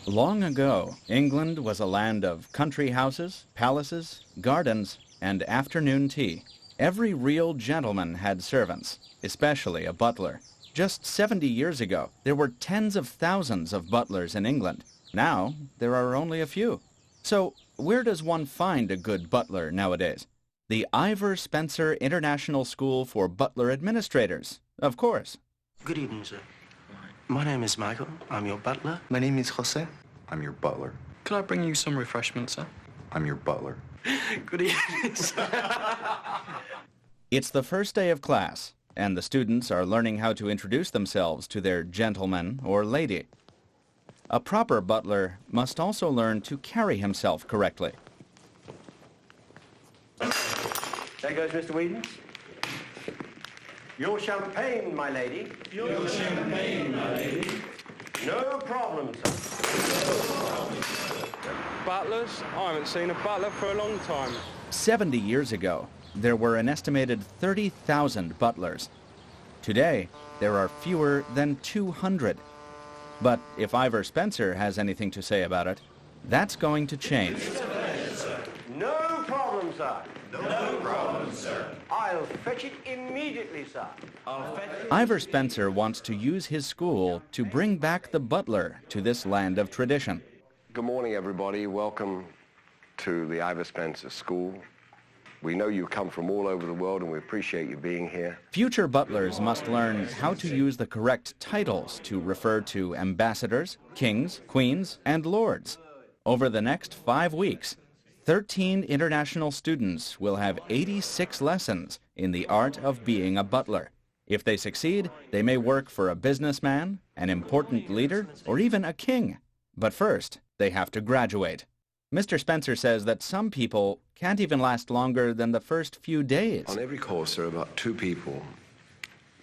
Long ago, England was a land of country houses, palaces, gardens, and afternoon tea. Every real gentleman had servants, especially a butler. Just 70 years ago, there were tens of thousands of butlers in England. Now, there are only a few. So, where does one find a good butler nowadays? The Ivor Spencer International School for Butler Administrators, of course. Good evening, sir. My name is Michael. I'm your butler. My name is Jose. I'm your butler. Could I bring you some refreshments, sir? I'm your butler. Good evening, sir. It's the first day of class, and the students are learning how to introduce themselves to their gentleman or lady. A proper butler must also learn to carry himself correctly. There goes Mr. Whedon. Your champagne, my lady. Your champagne, my lady. No problem, sir. Butlers? I haven't seen a butler for a long time. 70 years ago, there were an estimated 30,000 butlers. Today, there are fewer than 200. But if Ivor Spencer has anything to say about it, that's going to change. No problem, sir. No problem, sir. I'll fetch it immediately, sir. Ivor Spencer wants to use his school to bring back the butler to this land of tradition. Good morning, everybody. Welcome to the Ivor Spencer School. We know you come from all over the world, and we appreciate you being here. Future butlers must learn how to use the correct titles to refer to ambassadors, kings, queens, and lords. Over the next 5 weeks, 13 international students will have 86 lessons in the art of being a butler. If they succeed, they may work for a businessman, an important leader, or even a king. But first, they have to graduate. Mr. Spencer says that some people can't even last longer than the first few days. On every course, there are about 2 people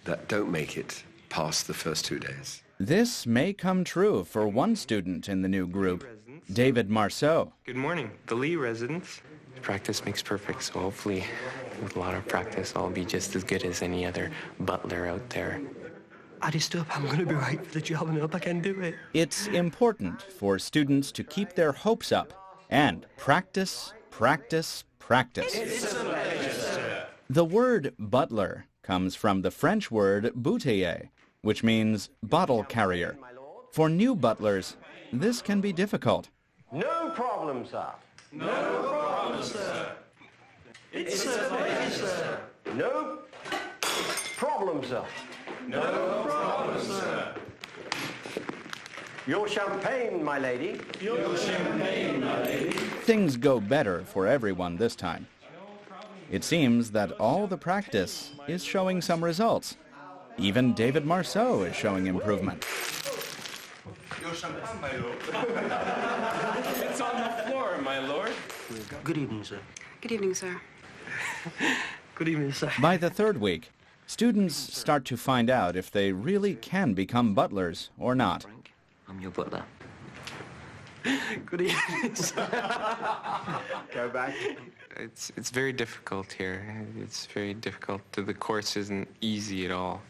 that don't make it past the first 2 days. This may come true for one student in the new group, David Marceau. Good morning, the Lee residents. Practice makes perfect, so hopefully with a lot of practice I'll be just as good as any other butler out there. I just hope I'm going to be right for the job and hope I can do it. It's important for students to keep their hopes up and practice, practice, practice. The word butler comes from the French word bouteiller, which means bottle carrier. For new butlers, this can be difficult. No problem, sir. No problem, sir. It's a pleasure, sir. No problem, sir. No problem, sir. Your champagne, my lady. Your champagne, my lady. Things go better for everyone this time. It seems that all the practice is showing some results. Even David Marceau is showing improvement. Your champagne, my lord. It's on the floor, my lord. Good evening, sir. Good evening, sir. Good evening, sir. By the third week, students start to find out if they really can become butlers or not. I'm your butler. Good evening, sir. Go back. It's very difficult here. It's very difficult. The course isn't easy at all.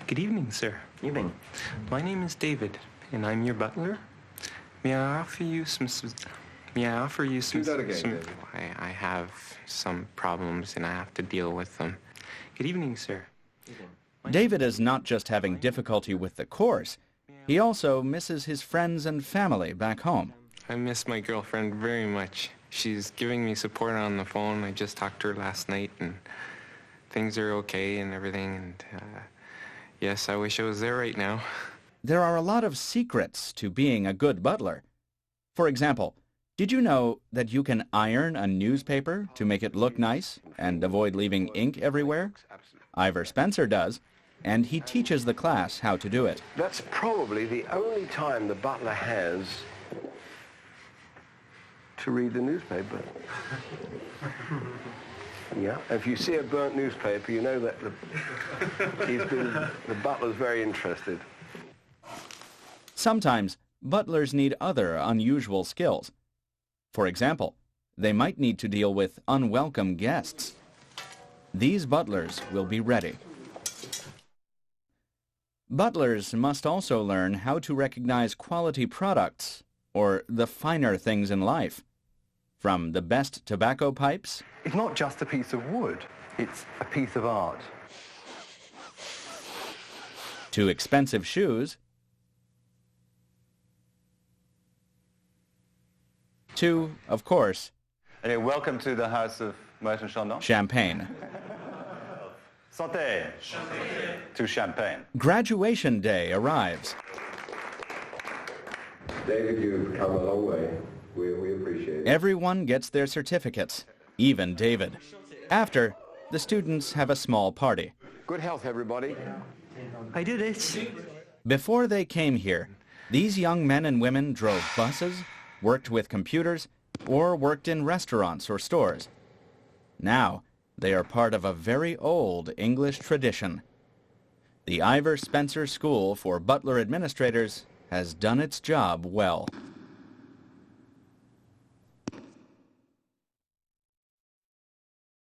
Good evening, sir. Evening. My name is David, and I'm your butler. May I offer you some... May I offer you some... Do that again, David. I have some problems, and I have to deal with them. Good evening, sir. David is not just having difficulty with the course, he also misses his friends and family back home. I miss my girlfriend very much. She's giving me support on the phone. I just talked to her last night, and things are okay and everything. And yes, I wish I was there right now. There are a lot of secrets to being a good butler. For example, did you know that you can iron a newspaper to make it look nice and avoid leaving ink everywhere? Ivor Spencer does, and he teaches the class how to do it. That's probably the only time the butler has to read the newspaper. Yeah, if you see a burnt newspaper, you know that the butler's very interested. Sometimes butlers need other unusual skills. For example, they might need to deal with unwelcome guests. These butlers will be ready. Butlers must also learn how to recognize quality products, or the finer things in life. From the best tobacco pipes It's not just a piece of wood, it's a piece of art. to expensive shoes, to, of course, Hey, welcome to the House of Merton Chandon. champagne. Santé. To champagne. Graduation day arrives. David, you've come a long way. We appreciate it. Everyone gets their certificates, even David. After, the students have a small party. Good health, everybody. I did it. Before they came here, these young men and women drove buses, worked with computers, or worked in restaurants or stores. Now, they are part of a very old English tradition. The Ivor Spencer School for Butler Administrators has done its job well.